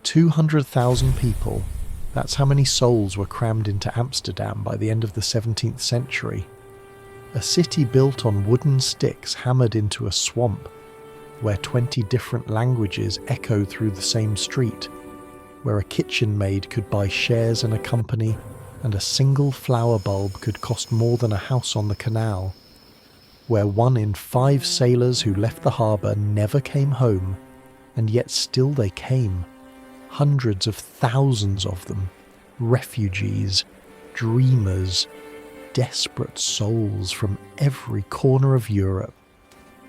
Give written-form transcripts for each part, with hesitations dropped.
200,000 people. That's how many souls were crammed into Amsterdam by the end of the 17th century. A city built on wooden sticks hammered into a swamp, where 20 different languages echo through the same street, where a kitchen maid could buy shares in a company and a single flower bulb could cost more than a house on the canal, where 1 in 5 sailors who left the harbour never came home, and yet still they came. Hundreds of thousands of them, refugees, dreamers, desperate souls from every corner of Europe,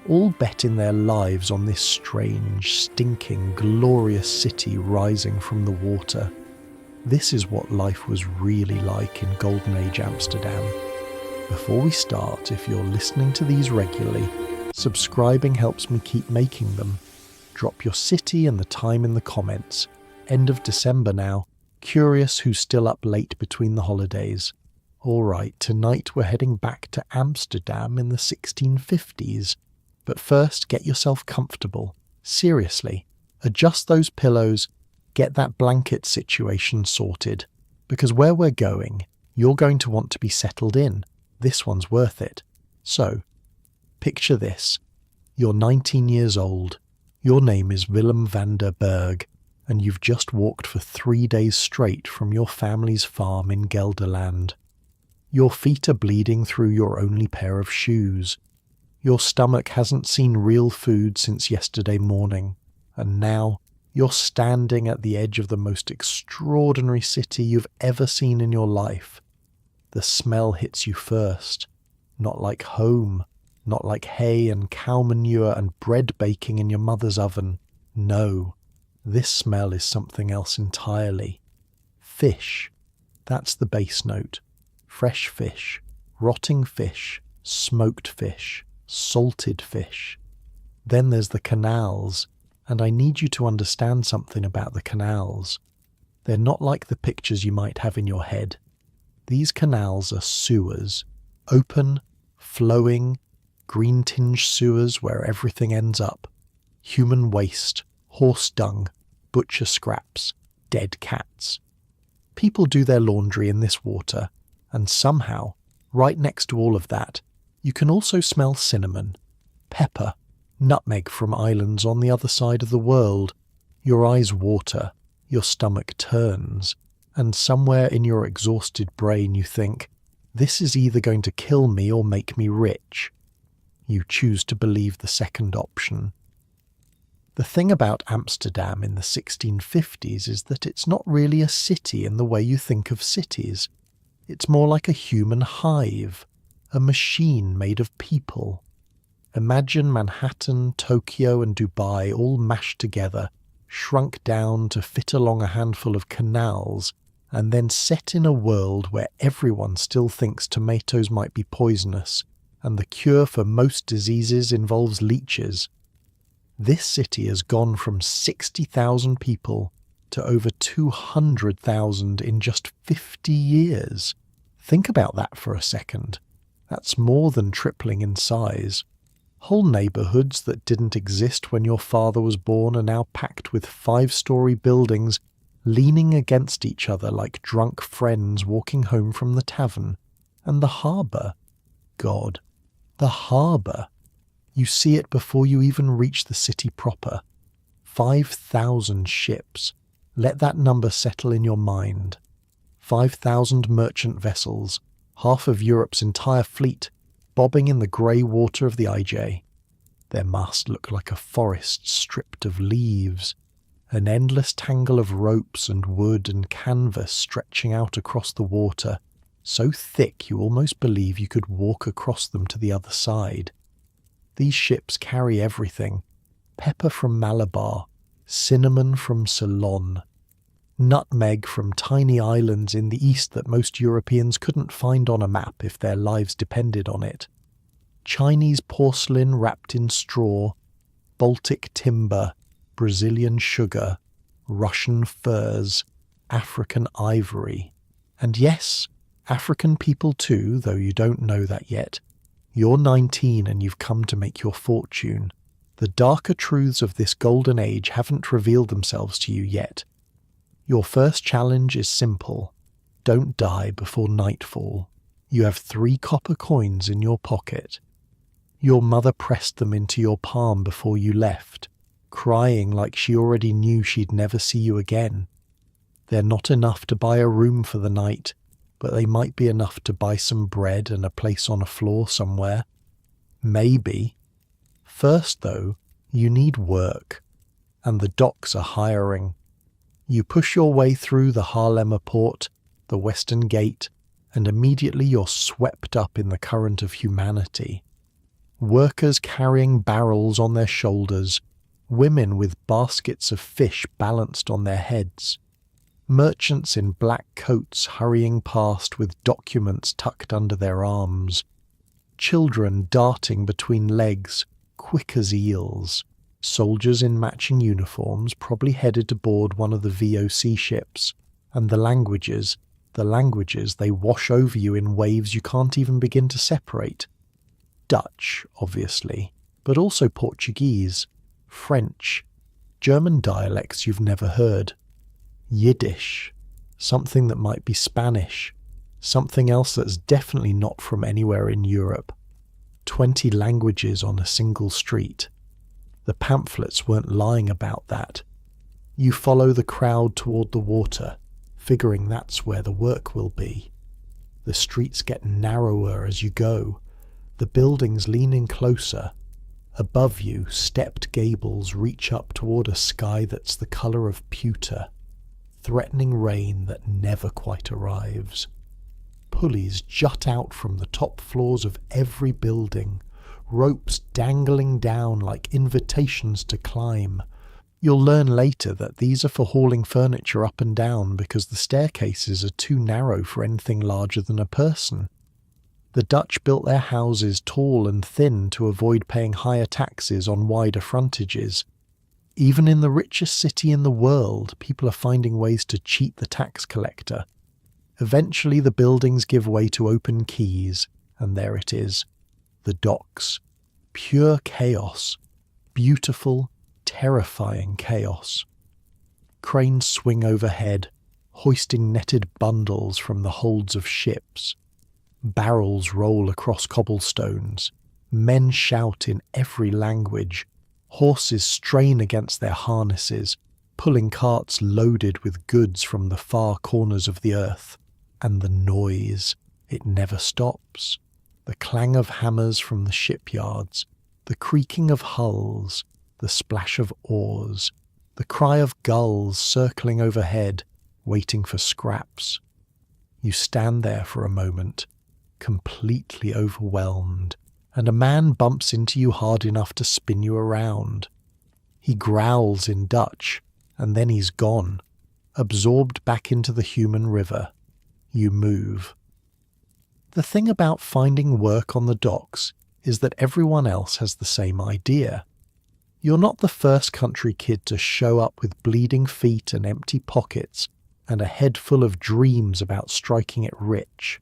all betting their lives on this strange, stinking, glorious city rising from the water. This is what life was really like in Golden Age Amsterdam. Before we start, if you're listening to these regularly, subscribing helps me keep making them. Drop your city and the time in the comments. End of December now. Curious who's still up late between the holidays. Alright, tonight we're heading back to Amsterdam in the 1650s. But first, get yourself comfortable. Seriously, adjust those pillows, get that blanket situation sorted. Because where we're going, you're going to want to be settled in. This one's worth it. So, picture this. You're 19 years old. Your name is Willem van der Berg, and you've just walked for 3 days straight from your family's farm in Gelderland. Your feet are bleeding through your only pair of shoes. Your stomach hasn't seen real food since yesterday morning, and now you're standing at the edge of the most extraordinary city you've ever seen in your life. The smell hits you first, not like home, not like hay and cow manure and bread baking in your mother's oven. No. This smell is something else entirely. Fish. That's the base note. Fresh fish, rotting fish, smoked fish, salted fish. Then there's the canals, and I need you to understand something about the canals. They're not like the pictures you might have in your head. These canals are sewers, open, flowing, green-tinged sewers where everything ends up. Human waste, horse dung, butcher scraps, dead cats. People do their laundry in this water, and somehow, right next to all of that, you can also smell cinnamon, pepper, nutmeg from islands on the other side of the world. Your eyes water, your stomach turns, and somewhere in your exhausted brain you think, this is either going to kill me or make me rich. You choose to believe the second option. The thing about Amsterdam in the 1650s is that it's not really a city in the way you think of cities. It's more like a human hive, a machine made of people. Imagine Manhattan, Tokyo and Dubai all mashed together, shrunk down to fit along a handful of canals, and then set in a world where everyone still thinks tomatoes might be poisonous, and the cure for most diseases involves leeches. This city has gone from 60,000 people to over 200,000 in just 50 years. Think about that for a second. That's more than tripling in size. Whole neighbourhoods that didn't exist when your father was born are now packed with 5-story buildings leaning against each other like drunk friends walking home from the tavern. And the harbour. God, the harbour. You see it before you even reach the city proper. 5,000 ships. Let that number settle in your mind. 5,000 merchant vessels, half of Europe's entire fleet, bobbing in the grey water of the IJ. Their masts look like a forest stripped of leaves, an endless tangle of ropes and wood and canvas stretching out across the water, so thick you almost believe you could walk across them to the other side. These ships carry everything: pepper from Malabar, cinnamon from Ceylon, nutmeg from tiny islands in the east that most Europeans couldn't find on a map if their lives depended on it, Chinese porcelain wrapped in straw, Baltic timber, Brazilian sugar, Russian furs, African ivory. And yes, African people too, though you don't know that yet. You're 19 and you've come to make your fortune. The darker truths of this golden age haven't revealed themselves to you yet, Your first challenge is simple. Don't die before nightfall. You have 3 copper coins in your pocket. Your mother pressed them into your palm before you left, crying like she already knew she'd never see you again. They're not enough to buy a room for the night, but they might be enough to buy some bread and a place on a floor somewhere. Maybe. First, though, you need work, and the docks are hiring. You push your way through the Haarlemmer Port, the Western Gate, and immediately you're swept up in the current of humanity. Workers carrying barrels on their shoulders, women with baskets of fish balanced on their heads, merchants in black coats hurrying past with documents tucked under their arms, children darting between legs, quick as eels, soldiers in matching uniforms probably headed to board one of the VOC ships, and the languages, they wash over you in waves you can't even begin to separate. Dutch, obviously, but also Portuguese, French, German dialects you've never heard, Yiddish, something that might be Spanish, something else that's definitely not from anywhere in Europe. 20 languages on a single street. The pamphlets weren't lying about that. You follow the crowd toward the water, figuring that's where the work will be. The streets get narrower as you go, the buildings leaning closer. Above you, stepped gables reach up toward a sky that's the colour of pewter, threatening rain that never quite arrives. Pulleys jut out from the top floors of every building, ropes dangling down like invitations to climb. You'll learn later that these are for hauling furniture up and down because the staircases are too narrow for anything larger than a person. The Dutch built their houses tall and thin to avoid paying higher taxes on wider frontages. Even in the richest city in the world, people are finding ways to cheat the tax collector. Eventually the buildings give way to open quays, and there it is. The docks. Pure chaos. Beautiful, terrifying chaos. Cranes swing overhead, hoisting netted bundles from the holds of ships. Barrels roll across cobblestones. Men shout in every language. Horses strain against their harnesses, pulling carts loaded with goods from the far corners of the earth. And the noise, it never stops. The clang of hammers from the shipyards, the creaking of hulls, the splash of oars, the cry of gulls circling overhead, waiting for scraps. You stand there for a moment, completely overwhelmed, and a man bumps into you hard enough to spin you around. He growls in Dutch, and then he's gone, absorbed back into the human river. You move. The thing about finding work on the docks is that everyone else has the same idea. You're not the first country kid to show up with bleeding feet and empty pockets and a head full of dreams about striking it rich.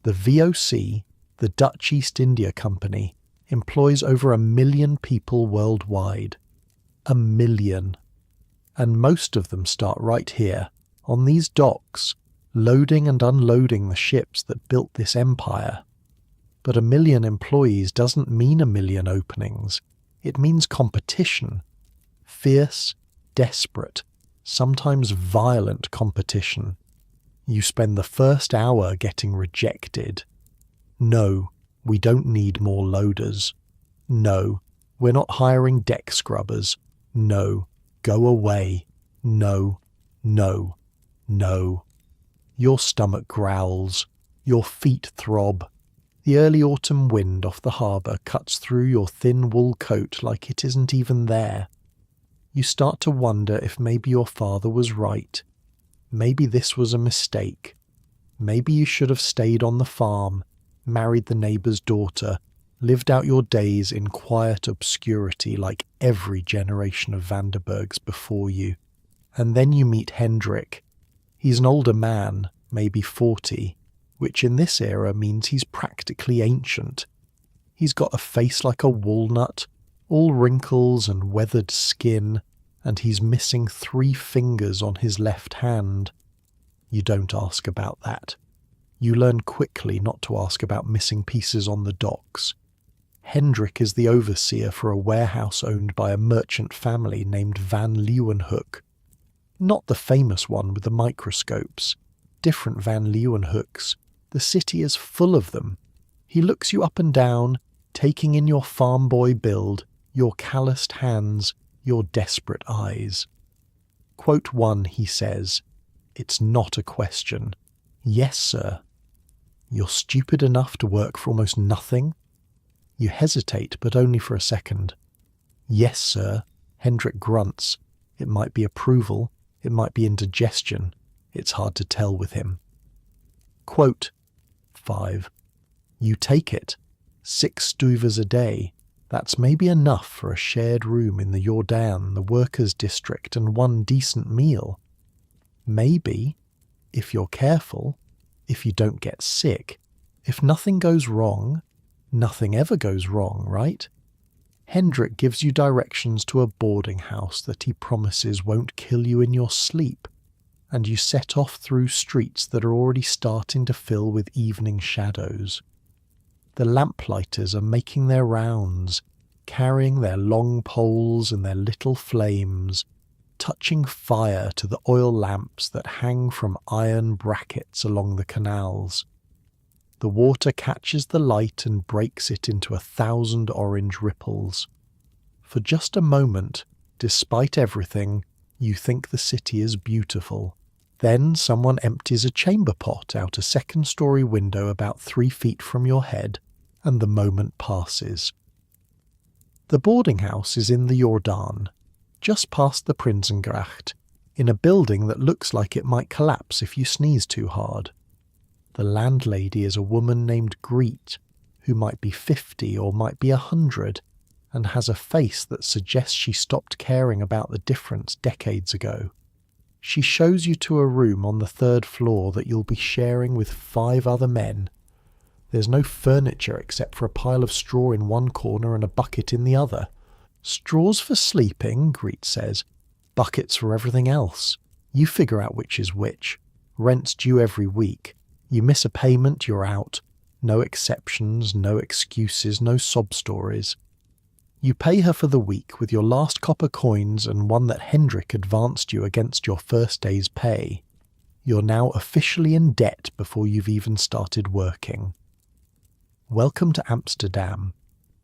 The VOC, the Dutch East India Company, employs over 1 million people worldwide. 1 million. And most of them start right here, on these docks, loading and unloading the ships that built this empire. But 1 million employees doesn't mean 1 million openings. It means competition. Fierce, desperate, sometimes violent competition. You spend the first hour getting rejected. No, we don't need more loaders. No, we're not hiring deck scrubbers. No, go away. No, no, no. Your stomach growls. Your feet throb. The early autumn wind off the harbour cuts through your thin wool coat like it isn't even there. You start to wonder if maybe your father was right. Maybe this was a mistake. Maybe you should have stayed on the farm, married the neighbour's daughter, lived out your days in quiet obscurity like every generation of Vanderbergs before you. And then you meet Hendrik. He's an older man, maybe 40, which in this era means he's practically ancient. He's got a face like a walnut, all wrinkles and weathered skin, and he's missing 3 fingers on his left hand. You don't ask about that. You learn quickly not to ask about missing pieces on the docks. Hendrik is the overseer for a warehouse owned by a merchant family named Van Leeuwenhoek. Not the famous one with the microscopes. Different Van Leeuwenhoeks. The city is full of them. He looks you up and down, taking in your farm boy build, your calloused hands, your desperate eyes. Quote 1, he says, "It's not a question. Yes, sir. You're stupid enough to work for almost nothing?" You hesitate, but only for a second. "Yes, sir." Hendrik grunts. It might be approval, it might be indigestion. It's hard to tell with him. Quote 5. "You take it. 6 stuvers a day. That's maybe enough for a shared room in the Jordan, the workers' district, and 1 decent meal. Maybe, if you're careful, if you don't get sick, if nothing goes wrong. Nothing ever goes wrong, right?" Hendrik gives you directions to a boarding house that he promises won't kill you in your sleep, and you set off through streets that are already starting to fill with evening shadows. The lamplighters are making their rounds, carrying their long poles and their little flames, touching fire to the oil lamps that hang from iron brackets along the canals. The water catches the light and breaks it into 1,000 orange ripples. For just a moment, despite everything, you think the city is beautiful. Then someone empties a chamber pot out a 2nd-story window about 3 feet from your head, and the moment passes. The boarding house is in the Jordan, just past the Prinsengracht, in a building that looks like it might collapse if you sneeze too hard. The landlady is a woman named Greet, who might be 50 or might be 100, and has a face that suggests she stopped caring about the difference decades ago. She shows you to a room on the 3rd floor that you'll be sharing with 5 other men. There's no furniture except for a pile of straw in one corner and a bucket in the other. "Straws for sleeping," Greet says. "Buckets for everything else. You figure out which is which. Rent's due every week. You miss a payment, you're out. No exceptions, no excuses, no sob stories." You pay her for the week with your last copper coins and one that Hendrik advanced you against your first day's pay. You're now officially in debt before you've even started working. Welcome to Amsterdam.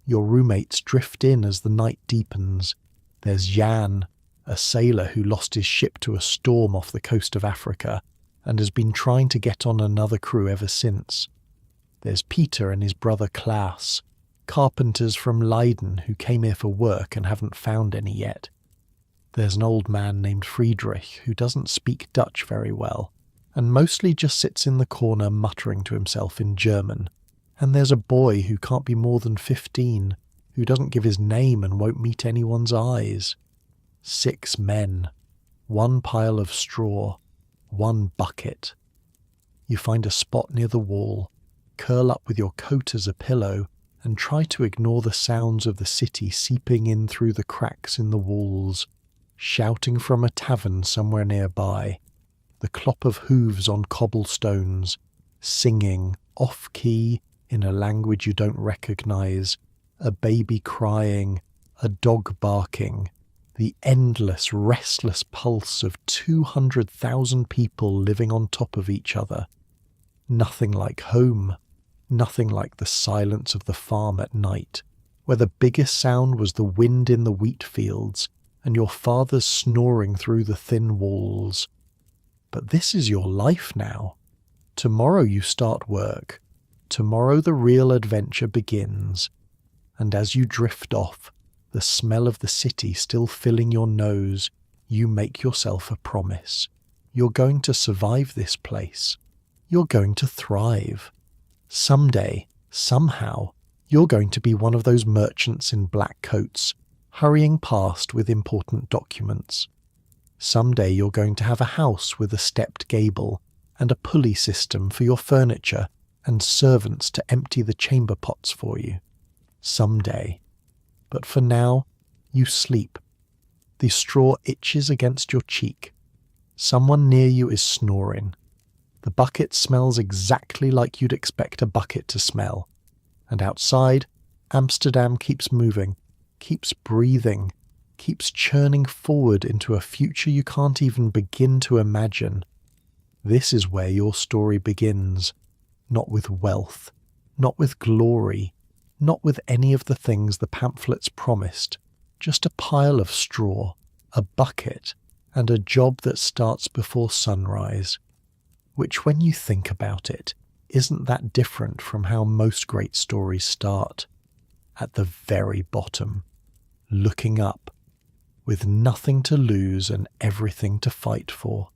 Your roommates drift in as the night deepens. There's Jan, a sailor who lost his ship to a storm off the coast of Africa and has been trying to get on another crew ever since. There's Peter and his brother Klaas, carpenters from Leiden who came here for work and haven't found any yet. There's an old man named Friedrich who doesn't speak Dutch very well, and mostly just sits in the corner muttering to himself in German. And there's a boy who can't be more than 15, who doesn't give his name and won't meet anyone's eyes. 6 men, 1 pile of straw, 1 bucket. You find a spot near the wall, curl up with your coat as a pillow, and try to ignore the sounds of the city seeping in through the cracks in the walls, shouting from a tavern somewhere nearby, the clop of hooves on cobblestones, singing, off-key, in a language you don't recognize, a baby crying, a dog barking, the endless, restless pulse of 200,000 people living on top of each other. Nothing like home, nothing like the silence of the farm at night, where the biggest sound was the wind in the wheat fields and your father's snoring through the thin walls. But this is your life now. Tomorrow you start work. Tomorrow the real adventure begins. And as you drift off, the smell of the city still filling your nose, you make yourself a promise. You're going to survive this place. You're going to thrive. Someday, somehow, you're going to be one of those merchants in black coats, hurrying past with important documents. Someday you're going to have a house with a stepped gable and a pulley system for your furniture and servants to empty the chamber pots for you. Someday. But for now, you sleep. The straw itches against your cheek. Someone near you is snoring. The bucket smells exactly like you'd expect a bucket to smell. And outside, Amsterdam keeps moving, keeps breathing, keeps churning forward into a future you can't even begin to imagine. This is where your story begins, not with wealth, not with glory, not with any of the things the pamphlets promised, just a pile of straw, a bucket, and a job that starts before sunrise, which, when you think about it, isn't that different from how most great stories start, at the very bottom, looking up, with nothing to lose and everything to fight for.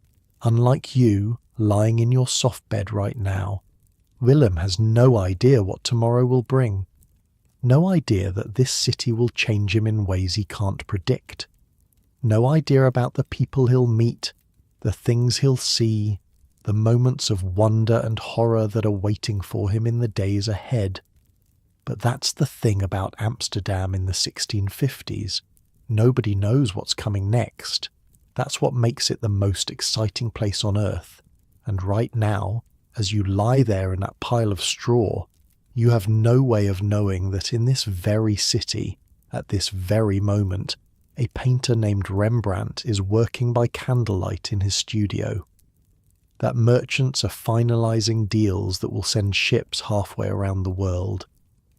Unlike you, lying in your soft bed right now, Willem has no idea what tomorrow will bring. No idea that this city will change him in ways he can't predict. No idea about the people he'll meet, the things he'll see, the moments of wonder and horror that are waiting for him in the days ahead. But that's the thing about Amsterdam in the 1650s. Nobody knows what's coming next. That's what makes it the most exciting place on earth. And right now, as you lie there in that pile of straw, you have no way of knowing that in this very city, at this very moment, a painter named Rembrandt is working by candlelight in his studio. That merchants are finalizing deals that will send ships halfway around the world.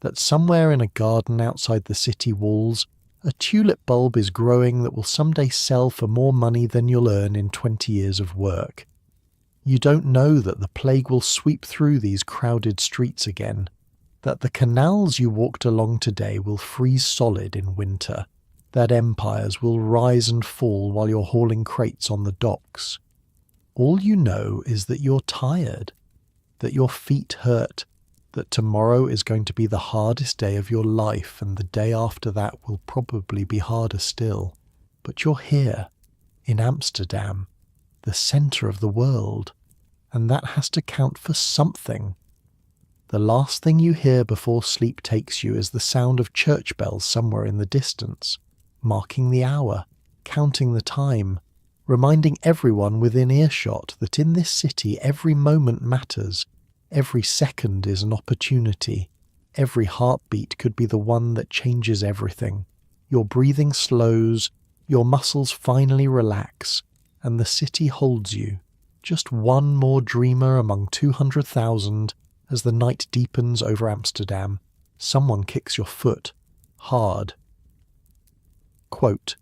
That somewhere in a garden outside the city walls, a tulip bulb is growing that will someday sell for more money than you'll earn in 20 years of work. You don't know that the plague will sweep through these crowded streets again, that the canals you walked along today will freeze solid in winter, that empires will rise and fall while you're hauling crates on the docks. All you know is that you're tired, that your feet hurt, that tomorrow is going to be the hardest day of your life and the day after that will probably be harder still. But you're here, in Amsterdam, the centre of the world, and that has to count for something. The last thing you hear before sleep takes you is the sound of church bells somewhere in the distance, marking the hour, counting the time, reminding everyone within earshot that in this city every moment matters, every second is an opportunity, every heartbeat could be the one that changes everything. Your breathing slows, your muscles finally relax, and the city holds you, just one more dreamer among 200,000. As the night deepens over Amsterdam, someone kicks your foot, hard. Quote,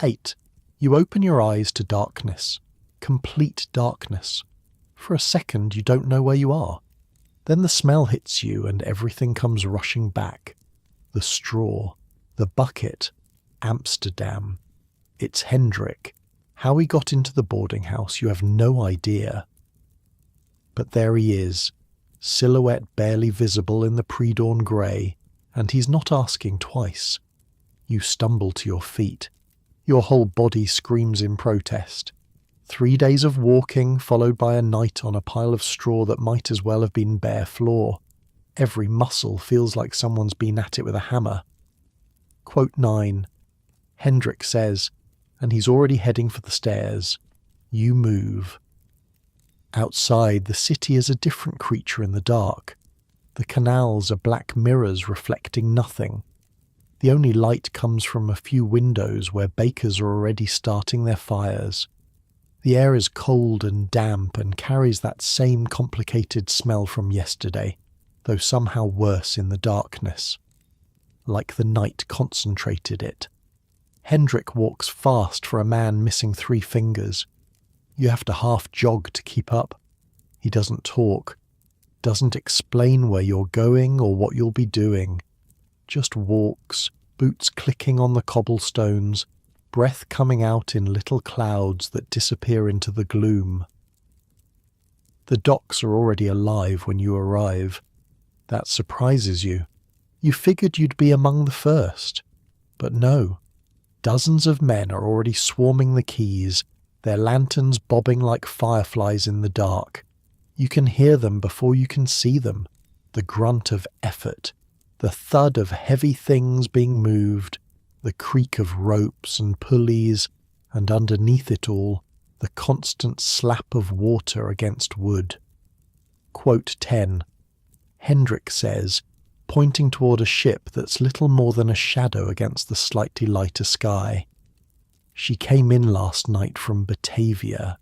8. You open your eyes to darkness, complete darkness. For a second you don't know where you are. Then the smell hits you and everything comes rushing back. The straw, the bucket, Amsterdam. It's Hendrik. How he got into the boarding house, you have no idea. But there he is, silhouette barely visible in the pre-dawn grey, and he's not asking twice. You stumble to your feet. Your whole body screams in protest. 3 days of walking, followed by a night on a pile of straw that might as well have been bare floor. Every muscle feels like someone's been at it with a hammer. Quote 9. Hendrik says, and he's already heading for the stairs. You move. Outside, the city is a different creature in the dark. The canals are black mirrors reflecting nothing. The only light comes from a few windows where bakers are already starting their fires. The air is cold and damp and carries that same complicated smell from yesterday, though somehow worse in the darkness. Like the night concentrated it. Hendrik walks fast for a man missing 3 fingers. You have to half jog to keep up. He doesn't talk, doesn't explain where you're going or what you'll be doing. Just walks, boots clicking on the cobblestones, breath coming out in little clouds that disappear into the gloom. The docks are already alive when you arrive. That surprises you. You figured you'd be among the first. But no. Dozens of men are already swarming the quays, their lanterns bobbing like fireflies in the dark. You can hear them before you can see them. The grunt of effort, the thud of heavy things being moved, the creak of ropes and pulleys, and underneath it all, the constant slap of water against wood. Quote 10. Hendrik says, pointing toward a ship that's little more than a shadow against the slightly lighter sky. She came in last night from Batavia,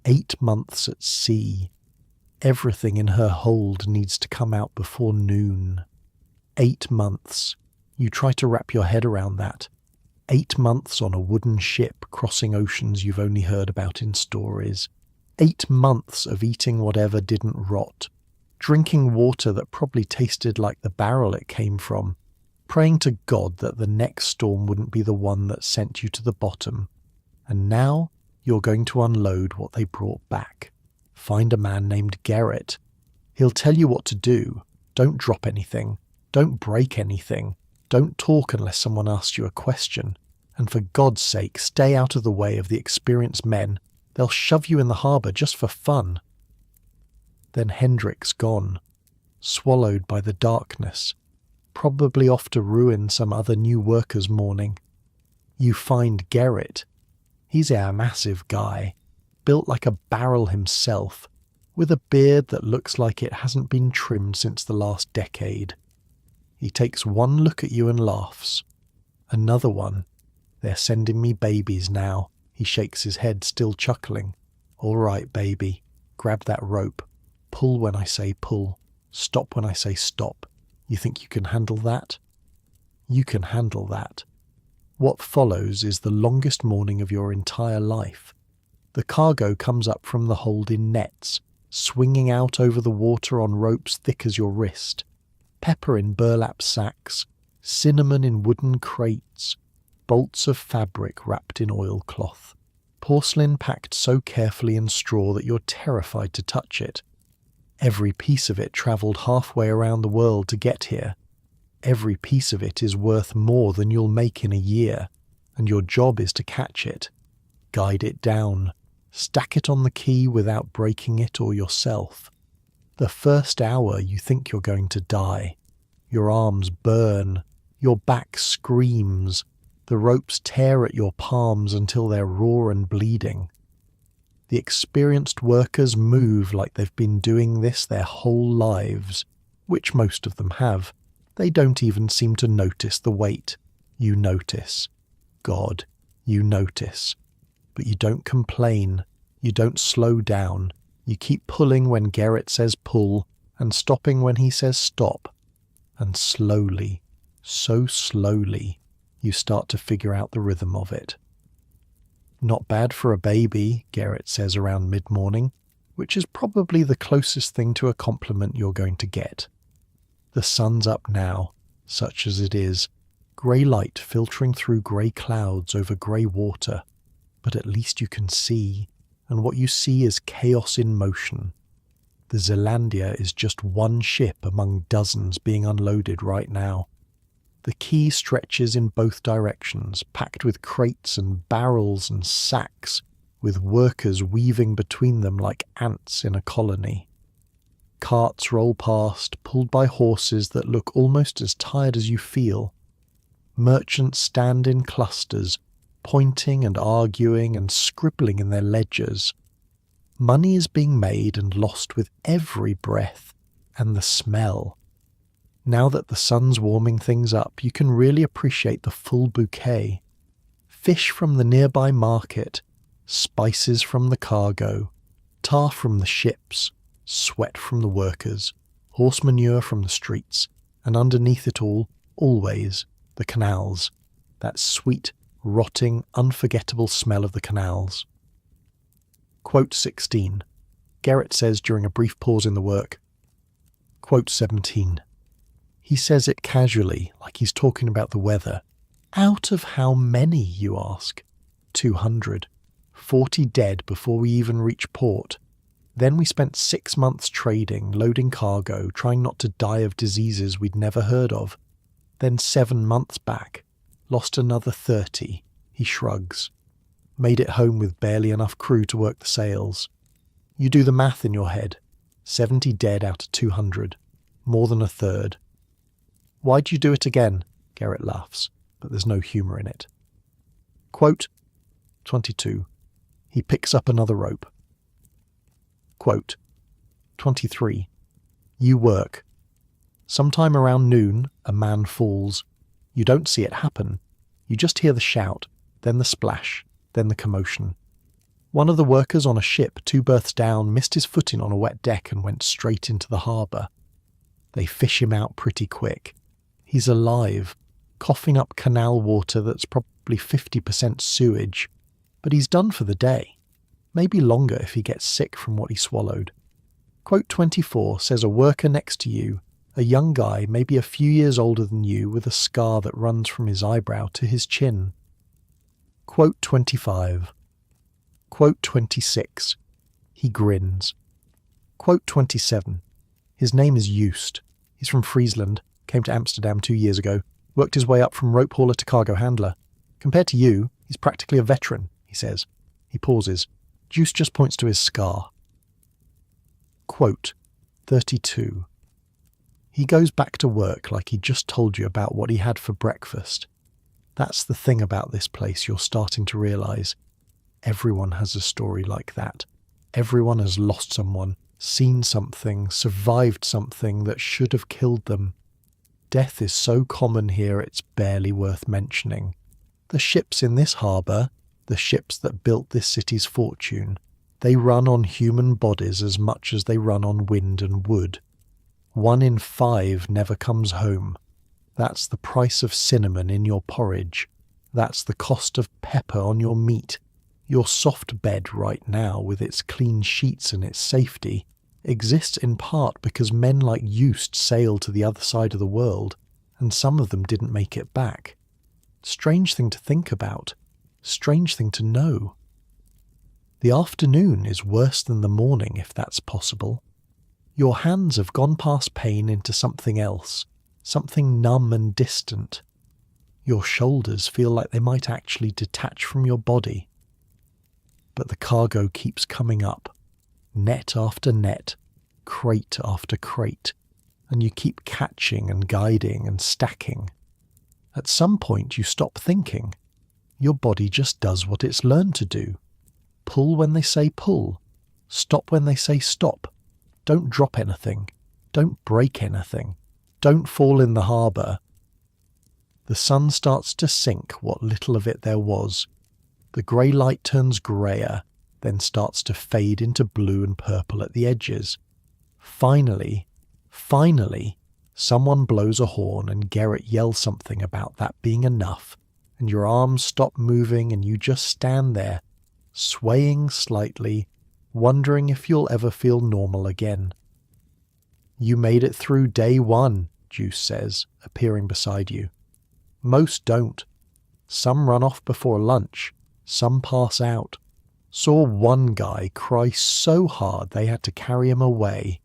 8 months at sea. Everything in her hold needs to come out before noon. 8 months. You try to wrap your head around that. 8 months on a wooden ship crossing oceans you've only heard about in stories. 8 months of eating whatever didn't rot. Drinking water that probably tasted like the barrel it came from. Praying to God that the next storm wouldn't be the one that sent you to the bottom. And now you're going to unload what they brought back. Find a man named Garrett. He'll tell you what to do. Don't drop anything. Don't break anything. Don't talk unless someone asks you a question. And for God's sake, stay out of the way of the experienced men. They'll shove you in the harbour just for fun. Then Hendrik's gone, swallowed by the darkness, probably off to ruin some other new workers' morning. You find Garrett. He's a massive guy, built like a barrel himself, with a beard that looks like it hasn't been trimmed since the last decade. He takes one look at you and laughs. Another one. They're sending me babies now. He shakes his head, still chuckling. All right, baby. Grab that rope. Pull when I say pull. Stop when I say stop. You think you can handle that? You can handle that. What follows is the longest morning of your entire life. The cargo comes up from the hold in nets, swinging out over the water on ropes thick as your wrist. Pepper in burlap sacks, cinnamon in wooden crates, bolts of fabric wrapped in oilcloth, porcelain packed so carefully in straw that you're terrified to touch it. Every piece of it travelled halfway around the world to get here. Every piece of it is worth more than you'll make in a year, and your job is to catch it, guide it down, stack it on the quay without breaking it or yourself. The first hour you think you're going to die. Your arms burn, your back screams, the ropes tear at your palms until they're raw and bleeding. The experienced workers move like they've been doing this their whole lives, which most of them have. They don't even seem to notice the weight. You notice. God, you notice. But you don't complain. You don't slow down. You keep pulling when Garrett says pull, and stopping when he says stop. And slowly, so slowly, you start to figure out the rhythm of it. Not bad for a baby, Garrett says around mid-morning, which is probably the closest thing to a compliment you're going to get. The sun's up now, such as it is, grey light filtering through grey clouds over grey water, but at least you can see, and what you see is chaos in motion. The Zealandia is just one ship among dozens being unloaded right now. The quay stretches in both directions, packed with crates and barrels and sacks, with workers weaving between them like ants in a colony. Carts roll past, pulled by horses that look almost as tired as you feel. Merchants stand in clusters, pointing and arguing and scribbling in their ledgers. Money is being made and lost with every breath, and the smell. Now that the sun's warming things up, you can really appreciate the full bouquet. Fish from the nearby market, spices from the cargo, tar from the ships, sweat from the workers, horse manure from the streets, and underneath it all, always, the canals. That sweet, rotting, unforgettable smell of the canals. Quote 16. Garrett says during a brief pause in the work. Quote 17. He says it casually, like he's talking about the weather. Out of how many, you ask? 200. 40 dead before we even reach port. Then we spent 6 months trading, loading cargo, trying not to die of diseases we'd never heard of. Then 7 months back. Lost another 30. He shrugs. Made it home with barely enough crew to work the sails. You do the math in your head. 70 dead out of 200. More than a third. Why'd you do it again? Garrett laughs. but there's no humour in it. Quote 22. He picks up another rope. Quote 23. You work. Sometime around noon, a man falls. You don't see it happen. You just hear the shout, then the splash, then the commotion. One of the workers on a ship 2 berths down missed his footing on a wet deck and went straight into the harbour. They fish him out pretty quick. He's alive, coughing up canal water that's probably 50% sewage, but he's done for the day. Maybe longer if he gets sick from what he swallowed. Quote 24 says a worker next to you, a young guy maybe a few years older than you with a scar that runs from his eyebrow to his chin. Quote 25. Quote 26. He grins. Quote 27. His name is Joost. He's from Friesland, came to Amsterdam 2 years ago, worked his way up from rope hauler to cargo handler. Compared to you, he's practically a veteran, he says. He pauses. Joost just points to his scar. Quote 32. He goes back to work like he just told you about what he had for breakfast. That's the thing about this place you're starting to realise. Everyone has a story like that. Everyone has lost someone, seen something, survived something that should have killed them. Death is so common here it's barely worth mentioning. The ships in this harbour, the ships that built this city's fortune, they run on human bodies as much as they run on wind and wood. 1 in 5 never comes home. That's the price of cinnamon in your porridge. That's the cost of pepper on your meat. Your soft bed right now, with its clean sheets and its safety, exists in part because men like Joost sailed to the other side of the world, and some of them didn't make it back. Strange thing to think about. Strange thing to know. The afternoon is worse than the morning, if that's possible. Your hands have gone past pain into something else, something numb and distant. Your shoulders feel like they might actually detach from your body. But the cargo keeps coming up, net after net, crate after crate, and you keep catching and guiding and stacking. At some point you stop thinking. Your body just does what it's learned to do. Pull when they say pull. Stop when they say stop. Don't drop anything. Don't break anything. Don't fall in the harbour. The sun starts to sink what little of it there was. The grey light turns greyer, then starts to fade into blue and purple at the edges. Finally, someone blows a horn and Gerrit yells something about that being enough, and your arms stop moving and you just stand there, swaying slightly, wondering if you'll ever feel normal again. You made it through day 1, Joost says, appearing beside you. Most don't. Some run off before lunch, some pass out. Saw one guy cry so hard they had to carry him away.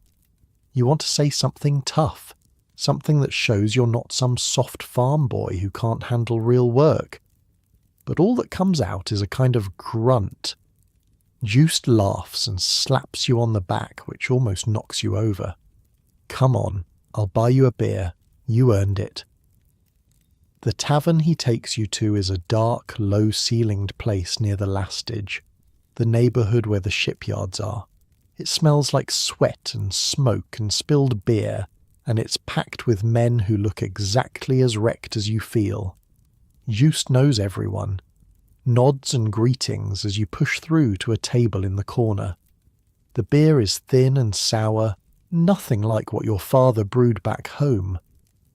You want to say something tough, something that shows you're not some soft farm boy who can't handle real work. But all that comes out is a kind of grunt. Joost laughs and slaps you on the back, which almost knocks you over. Come on, I'll buy you a beer. You earned it. The tavern he takes you to is a dark, low-ceilinged place near the Lastage, the neighbourhood where the shipyards are. It smells like sweat and smoke and spilled beer, and it's packed with men who look exactly as wrecked as you feel. Joost knows everyone. Nods and greetings as you push through to a table in the corner. The beer is thin and sour, nothing like what your father brewed back home,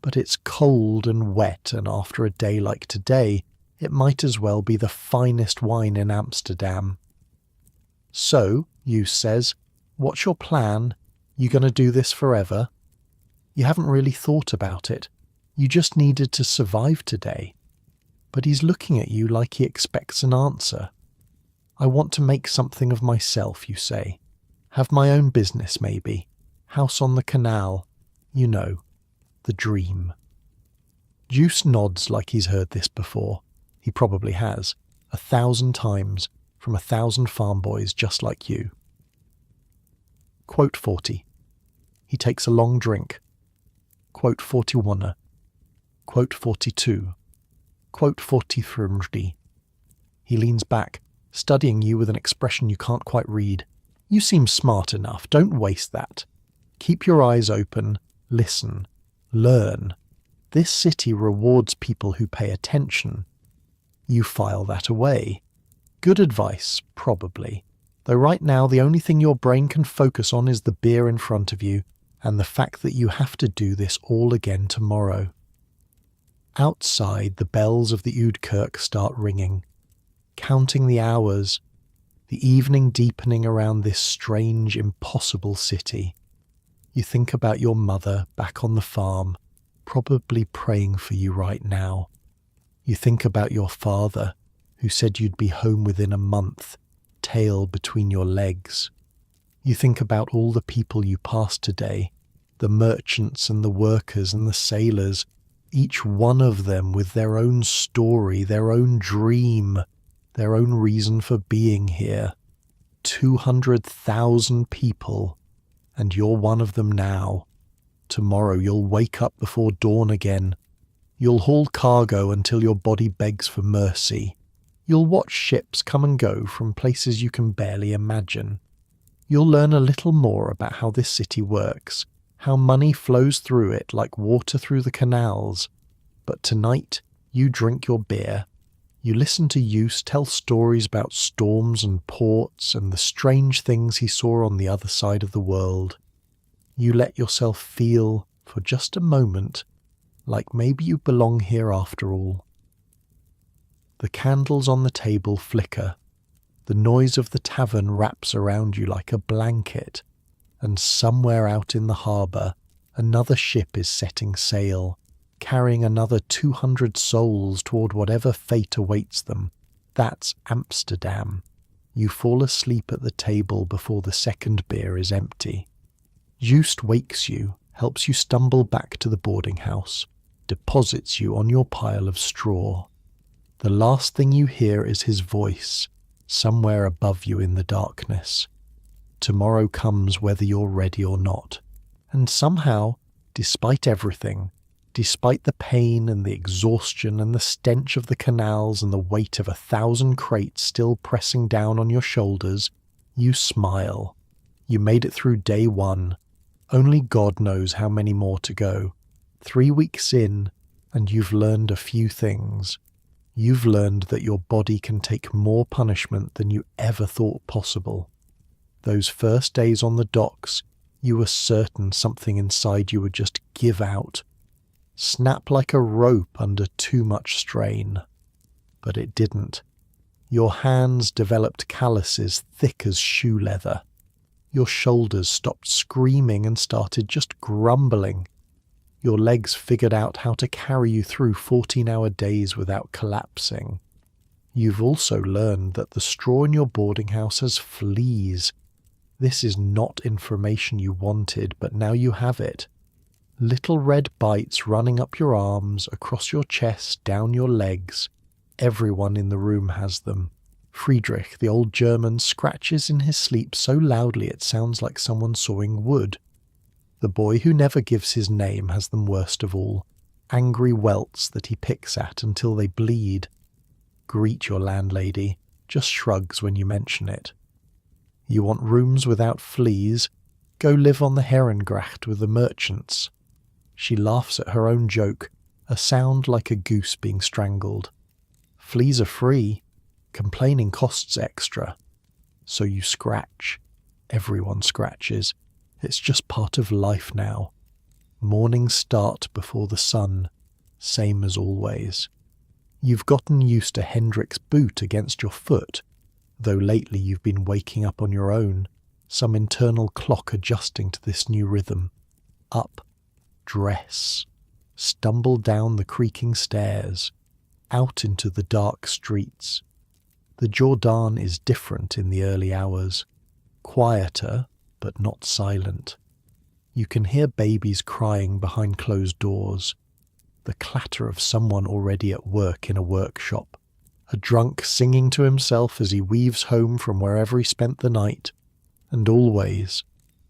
but it's cold and wet, and after a day like today, it might as well be the finest wine in Amsterdam. So, Joost says, what's your plan? You gonna do this forever? You haven't really thought about it. You just needed to survive today. But he's looking at you like he expects an answer. I want to make something of myself, you say. Have my own business, maybe. House on the canal. You know, the dream. Joost nods like he's heard this before. He probably has, 1,000 times, from 1,000 farm boys just like you. Quote 40. He takes a long drink. Quote 41. Quote 42. Quote 40. He leans back, studying you with an expression you can't quite read. You seem smart enough, don't waste that. Keep your eyes open, listen, learn. This city rewards people who pay attention. You file that away. Good advice, probably. Though right now the only thing your brain can focus on is the beer in front of you and the fact that you have to do this all again tomorrow. Outside, the bells of the Oud Kirk start ringing, counting the hours, the evening deepening around this strange, impossible city. You think about your mother back on the farm, probably praying for you right now. You think about your father, who said you'd be home within a month, tail between your legs. You think about all the people you passed today, the merchants and the workers and the sailors, each one of them with their own story, their own dream, their own reason for being here. 200,000 people, and you're one of them now. Tomorrow you'll wake up before dawn again. You'll haul cargo until your body begs for mercy. You'll watch ships come and go from places you can barely imagine. You'll learn a little more about how this city works, how money flows through it like water through the canals. But tonight, you drink your beer. You listen to Yus tell stories about storms and ports and the strange things he saw on the other side of the world. You let yourself feel, for just a moment, like maybe you belong here after all. The candles on the table flicker. The noise of the tavern wraps around you like a blanket, and somewhere out in the harbour, another ship is setting sail, carrying another 200 souls toward whatever fate awaits them. That's Amsterdam. You fall asleep at the table before the second beer is empty. Joost wakes you, helps you stumble back to the boarding house, deposits you on your pile of straw. The last thing you hear is his voice, somewhere above you in the darkness. Tomorrow comes whether you're ready or not. And somehow, despite everything, despite the pain and the exhaustion and the stench of the canals and the weight of 1,000 crates still pressing down on your shoulders, you smile. You made it through day 1. Only God knows how many more to go. 3 weeks in, and you've learned a few things. You've learned that your body can take more punishment than you ever thought possible. Those first days on the docks, you were certain something inside you would just give out, snap like a rope under too much strain. But it didn't. Your hands developed calluses thick as shoe leather. Your shoulders stopped screaming and started just grumbling. Your legs figured out how to carry you through 14-hour days without collapsing. You've also learned that the straw in your boarding house has fleas. This is not information you wanted, but now you have it. Little red bites running up your arms, across your chest, down your legs. Everyone in the room has them. Friedrich, the old German, scratches in his sleep so loudly it sounds like someone sawing wood. The boy who never gives his name has them worst of all, angry welts that he picks at until they bleed. Greet your landlady, just shrugs when you mention it. You want rooms without fleas? Go live on the Herengracht with the merchants. She laughs at her own joke, a sound like a goose being strangled. Fleas are free. Complaining costs extra. So you scratch. Everyone scratches. It's just part of life now. Mornings start before the sun, same as always. You've gotten used to Hendrik's boot against your foot, though lately you've been waking up on your own, some internal clock adjusting to this new rhythm. Up, dress, stumble down the creaking stairs, out into the dark streets. The Jordan is different in the early hours, quieter, but not silent. You can hear babies crying behind closed doors, the clatter of someone already at work in a workshop, a drunk singing to himself as he weaves home from wherever he spent the night, and always,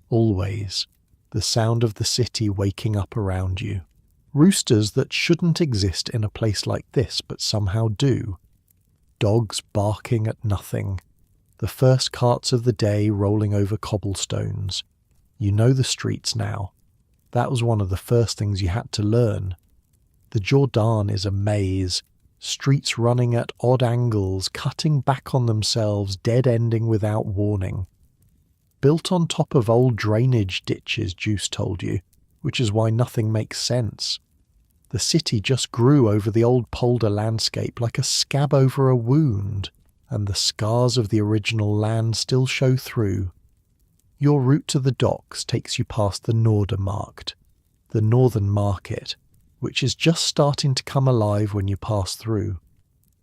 always, the sound of the city waking up around you. Roosters that shouldn't exist in a place like this but somehow do. Dogs barking at nothing. The first carts of the day rolling over cobblestones. You know the streets now. That was one of the first things you had to learn. The Jordan is a maze. Streets running at odd angles, cutting back on themselves, dead-ending without warning. Built on top of old drainage ditches, Juice told you, which is why nothing makes sense. The city just grew over the old polder landscape like a scab over a wound, and the scars of the original land still show through. Your route to the docks takes you past the Noordermarkt, the northern market, which is just starting to come alive when you pass through.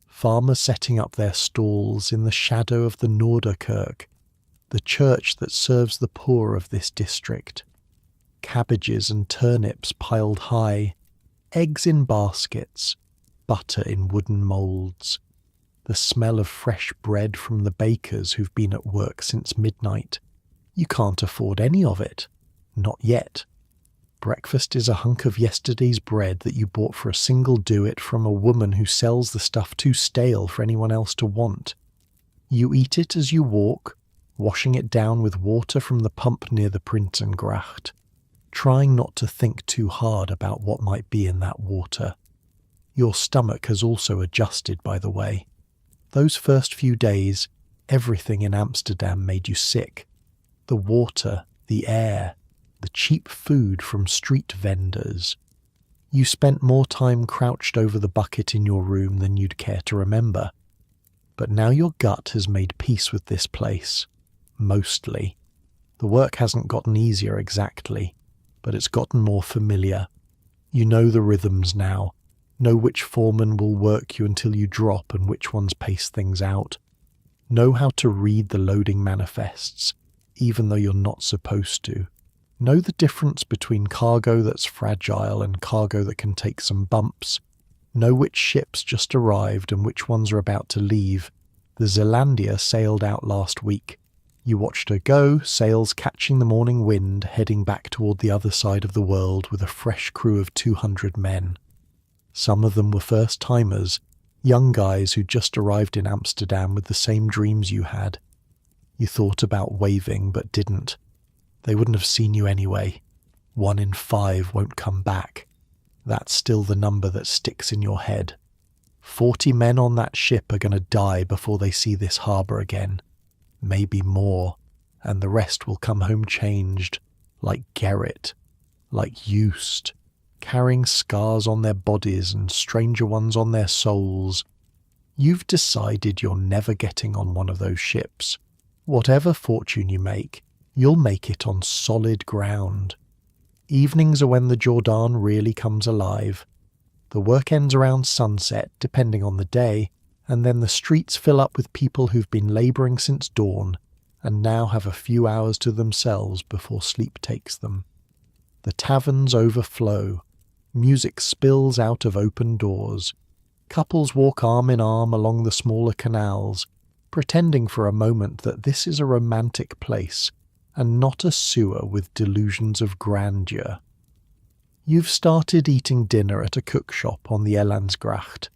Farmers setting up their stalls in the shadow of the Noorderkerk, the church that serves the poor of this district. Cabbages and turnips piled high, eggs in baskets, butter in wooden moulds, the smell of fresh bread from the bakers who've been at work since midnight. You can't afford any of it. Not yet. Breakfast is a hunk of yesterday's bread that you bought for a single do-it from a woman who sells the stuff too stale for anyone else to want. You eat it as you walk, washing it down with water from the pump near the Prinsengracht, trying not to think too hard about what might be in that water. Your stomach has also adjusted, by the way. Those first few days, everything in Amsterdam made you sick. The water, the air, the cheap food from street vendors. You spent more time crouched over the bucket in your room than you'd care to remember. But now your gut has made peace with this place. Mostly. The work hasn't gotten easier exactly, but it's gotten more familiar. You know the rhythms now. Know which foreman will work you until you drop and which ones pace things out. Know how to read the loading manifests, even though you're not supposed to. Know the difference between cargo that's fragile and cargo that can take some bumps. Know which ships just arrived and which ones are about to leave. The Zealandia sailed out last week. You watched her go, sails catching the morning wind, heading back toward the other side of the world with a fresh crew of 200 men. Some of them were first-timers, young guys who just arrived in Amsterdam with the same dreams you had. You thought about waving but didn't. They wouldn't have seen you anyway. 1 in 5 won't come back. That's still the number that sticks in your head. 40 men on that ship are going to die before they see this harbour again. Maybe more, and the rest will come home changed, like Gerrit, like Joost, carrying scars on their bodies and stranger ones on their souls. You've decided you're never getting on one of those ships. Whatever fortune you make, you'll make it on solid ground. Evenings are when the Jordan really comes alive. The work ends around sunset, depending on the day, and then the streets fill up with people who've been labouring since dawn and now have a few hours to themselves before sleep takes them. The taverns overflow. Music spills out of open doors. Couples walk arm in arm along the smaller canals, pretending for a moment that this is a romantic place and not a sewer with delusions of grandeur. You've started eating dinner at a cook shop on the Elandsgracht,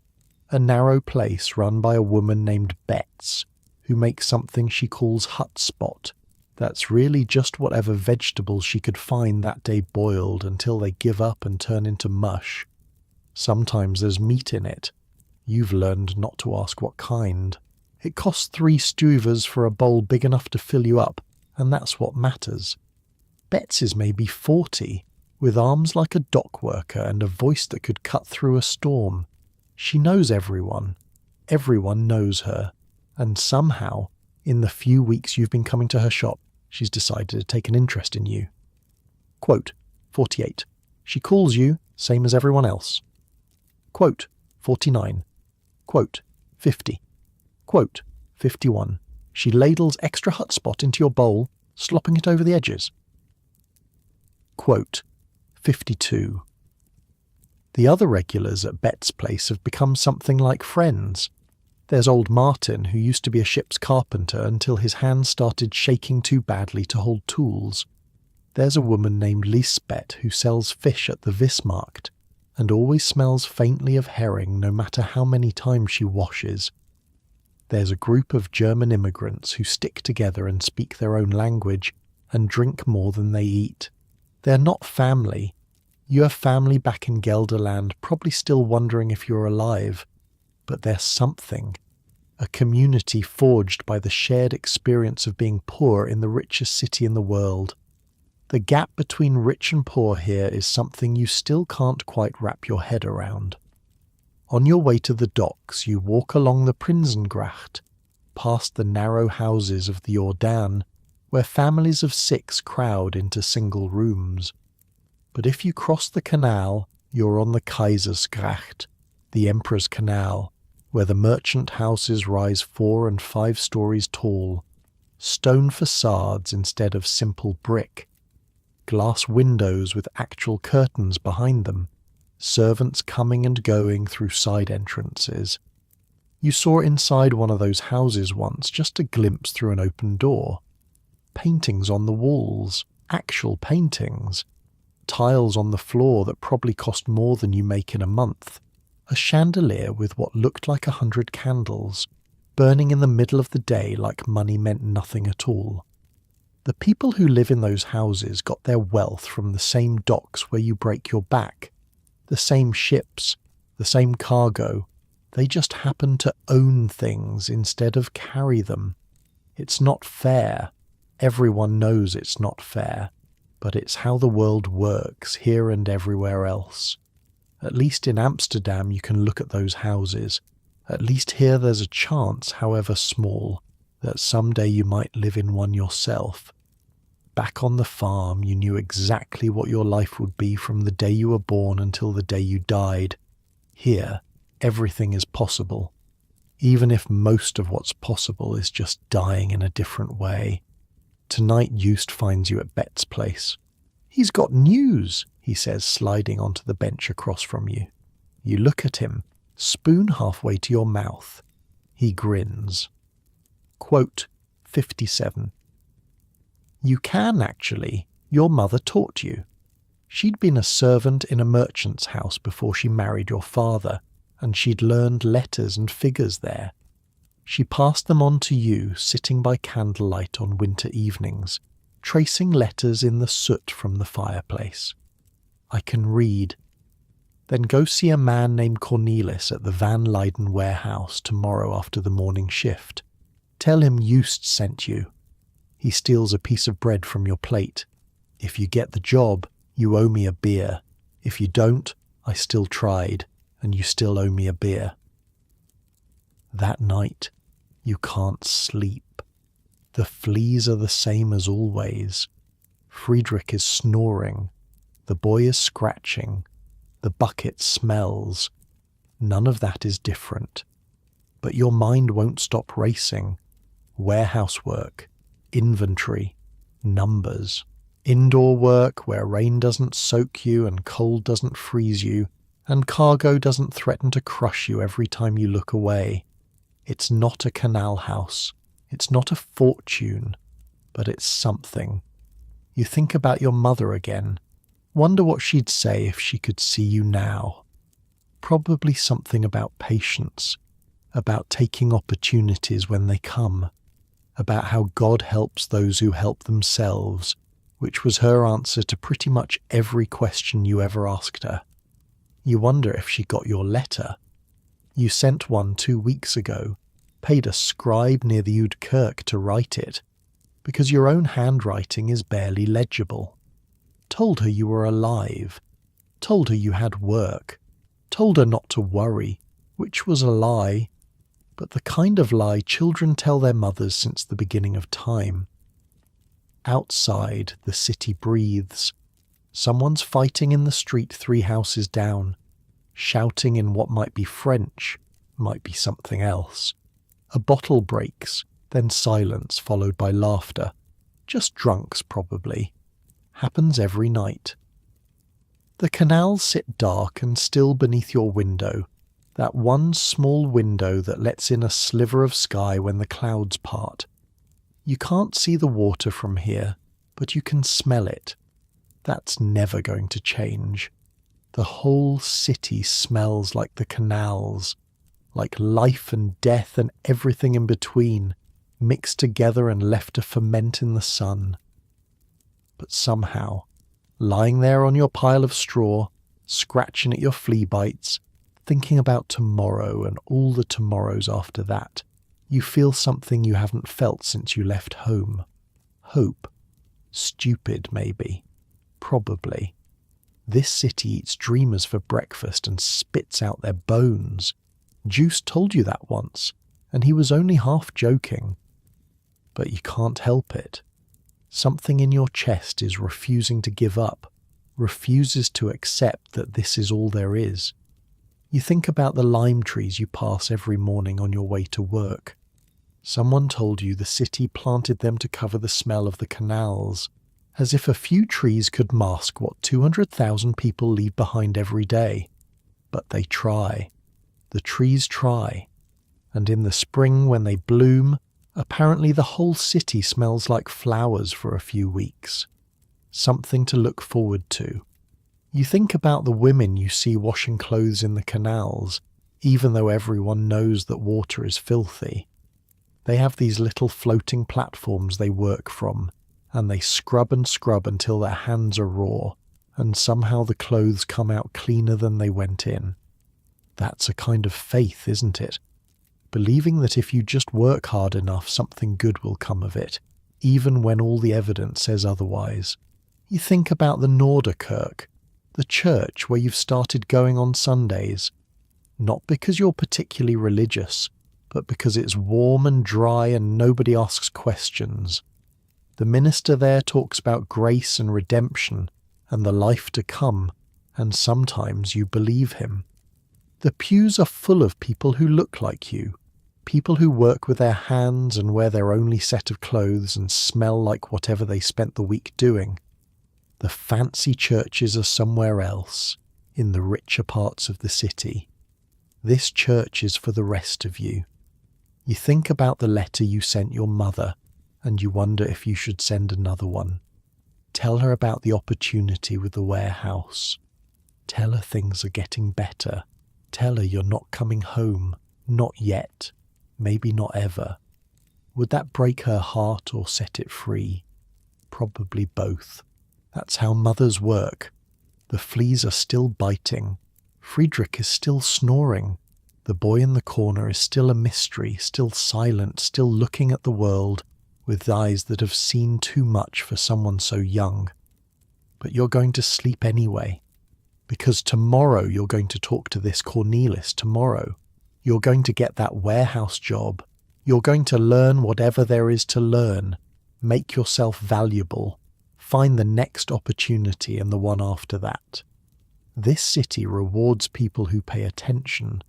a narrow place run by a woman named Bets, who makes something she calls hutspot. That's really just whatever vegetables she could find that day boiled until they give up and turn into mush. Sometimes there's meat in it. You've learned not to ask what kind. It costs 3 stuvers for a bowl big enough to fill you up, and that's what matters. Bets is maybe 40, with arms like a dock worker and a voice that could cut through a storm. She knows everyone. Everyone knows her. And somehow, in the few weeks you've been coming to her shop, she's decided to take an interest in you. Quote, 48. She calls you, same as everyone else. Quote, 49. Quote, 50. Quote, 51. She ladles extra hutspot into your bowl, slopping it over the edges. Quote, 52. The other regulars at Bet's place have become something like friends. There's old Martin, who used to be a ship's carpenter until his hands started shaking too badly to hold tools. There's a woman named Lisbeth who sells fish at the Vismarkt, and always smells faintly of herring no matter how many times she washes. There's a group of German immigrants who stick together and speak their own language and drink more than they eat. They're not family. You have family back in Gelderland probably still wondering if you're alive, but they're something. A community forged by the shared experience of being poor in the richest city in the world. The gap between rich and poor here is something you still can't quite wrap your head around. On your way to the docks, you walk along the Prinsengracht, past the narrow houses of the Jordaan, where families of 6 crowd into single rooms. But if you cross the canal, you're on the Keizersgracht, the Emperor's Canal, where the merchant houses rise 4 and 5 stories tall, stone facades instead of simple brick, glass windows with actual curtains behind them, servants coming and going through side entrances. You saw inside one of those houses once, just a glimpse through an open door. Paintings on the walls, actual paintings. Tiles on the floor that probably cost more than you make in a month. A chandelier with what looked like 100 candles, burning in the middle of the day like money meant nothing at all. The people who live in those houses got their wealth from the same docks where you break your back, the same ships, the same cargo. They just happen to own things instead of carry them. It's not fair. Everyone knows it's not fair, but it's how the world works here and everywhere else. At least in Amsterdam you can look at those houses. At least here there's a chance, however small, that someday you might live in one yourself. Back on the farm you knew exactly what your life would be from the day you were born until the day you died. Here, everything is possible, even if most of what's possible is just dying in a different way. Tonight Joost finds you at Bet's place. "He's got news," he says, sliding onto the bench across from you. You look at him, spoon halfway to your mouth. He grins. Quote 57. "You can, actually. Your mother taught you. She'd been a servant in a merchant's house before she married your father, and she'd learned letters and figures there. She passed them on to you, sitting by candlelight on winter evenings, tracing letters in the soot from the fireplace. I can read. Then go see a man named Cornelis at the Van Leyden warehouse tomorrow after the morning shift. Tell him Joost sent you. He steals a piece of bread from your plate. If you get the job, you owe me a beer. If you don't, I still tried, and you still owe me a beer." That night, you can't sleep. The fleas are the same as always. Friedrich is snoring. The boy is scratching. The bucket smells. None of that is different. But your mind won't stop racing. Warehouse work, inventory, numbers, indoor work where rain doesn't soak you and cold doesn't freeze you, and cargo doesn't threaten to crush you every time you look away. It's not a canal house. It's not a fortune, but it's something. You think about your mother again. Wonder what she'd say if she could see you now. Probably something about patience, about taking opportunities when they come, about how God helps those who help themselves, which was her answer to pretty much every question you ever asked her. You wonder if she got your letter. You sent one 2 weeks ago, paid a scribe near the Oude Kerk to write it, because your own handwriting is barely legible. Told her you were alive, told her you had work, told her not to worry, which was a lie, but the kind of lie children tell their mothers since the beginning of time. Outside, the city breathes. Someone's fighting in the street 3 houses down, shouting in what might be French, might be something else. A bottle breaks, then silence followed by laughter. Just drunks, probably. Happens every night. The canals sit dark and still beneath your window, that one small window that lets in a sliver of sky when the clouds part. You can't see the water from here, but you can smell it. That's never going to change. The whole city smells like the canals, like life and death and everything in between, mixed together and left to ferment in the sun. But somehow, lying there on your pile of straw, scratching at your flea bites, thinking about tomorrow and all the tomorrows after that, you feel something you haven't felt since you left home. Hope. Stupid, maybe. Probably. This city eats dreamers for breakfast and spits out their bones. Juice told you that once, and he was only half joking. But you can't help it. Something in your chest is refusing to give up, refuses to accept that this is all there is. You think about the lime trees you pass every morning on your way to work. Someone told you the city planted them to cover the smell of the canals, as if a few trees could mask what 200,000 people leave behind every day. But they try. The trees try. And in the spring when they bloom, apparently the whole city smells like flowers for a few weeks. Something to look forward to. You think about the women you see washing clothes in the canals, even though everyone knows that water is filthy. They have these little floating platforms they work from, and they scrub and scrub until their hands are raw, and somehow the clothes come out cleaner than they went in. That's a kind of faith, isn't it? Believing that if you just work hard enough, something good will come of it, even when all the evidence says otherwise. You think about the Norderkirk, the church where you've started going on Sundays, not because you're particularly religious, but because it's warm and dry and nobody asks questions. The minister there talks about grace and redemption and the life to come, and sometimes you believe him. The pews are full of people who look like you, people who work with their hands and wear their only set of clothes and smell like whatever they spent the week doing. The fancy churches are somewhere else, in the richer parts of the city. This church is for the rest of you. You think about the letter you sent your mother, and you wonder if you should send another one. Tell her about the opportunity with the warehouse. Tell her things are getting better. Tell her you're not coming home, not yet, maybe not ever. Would that break her heart or set it free? Probably both. That's how mothers work. The fleas are still biting. Friedrich is still snoring. The boy in the corner is still a mystery, still silent, still looking at the world with eyes that have seen too much for someone so young. But you're going to sleep anyway, because tomorrow you're going to talk to this Cornelis tomorrow. You're going to get that warehouse job. You're going to learn whatever there is to learn, make yourself valuable, find the next opportunity and the one after that. This city rewards people who pay attention.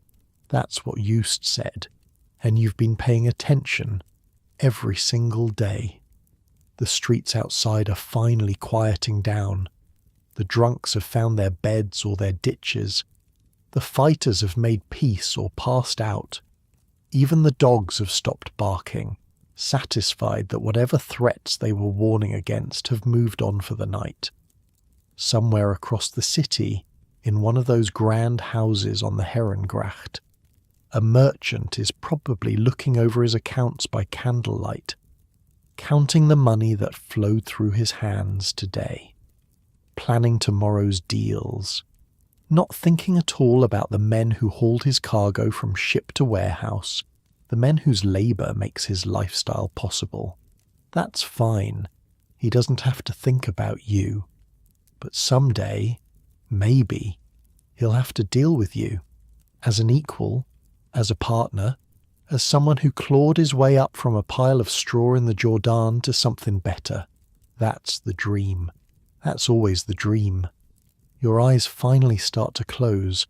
That's what Just said, and you've been paying attention every single day. The streets outside are finally quieting down. The drunks have found their beds or their ditches. The fighters have made peace or passed out. Even the dogs have stopped barking, satisfied that whatever threats they were warning against have moved on for the night. Somewhere across the city, in one of those grand houses on the Herengracht, a merchant is probably looking over his accounts by candlelight, counting the money that flowed through his hands today, planning tomorrow's deals, not thinking at all about the men who hauled his cargo from ship to warehouse, the men whose labour makes his lifestyle possible. That's fine. He doesn't have to think about you. But someday, maybe, he'll have to deal with you, as an equal, as a partner, as someone who clawed his way up from a pile of straw in the Jordan to something better. That's the dream. That's always the dream. Your eyes finally start to close.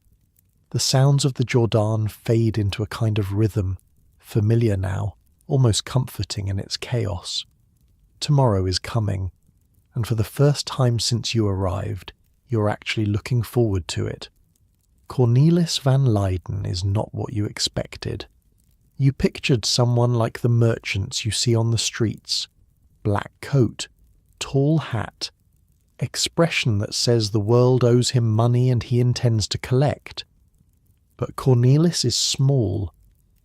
The sounds of the Jordan fade into a kind of rhythm, familiar now, almost comforting in its chaos. Tomorrow is coming, and for the first time since you arrived, you're actually looking forward to it. Cornelis van Leyden is not what you expected. You pictured someone like the merchants you see on the streets. Black coat, tall hat, expression that says the world owes him money and he intends to collect. But Cornelis is small,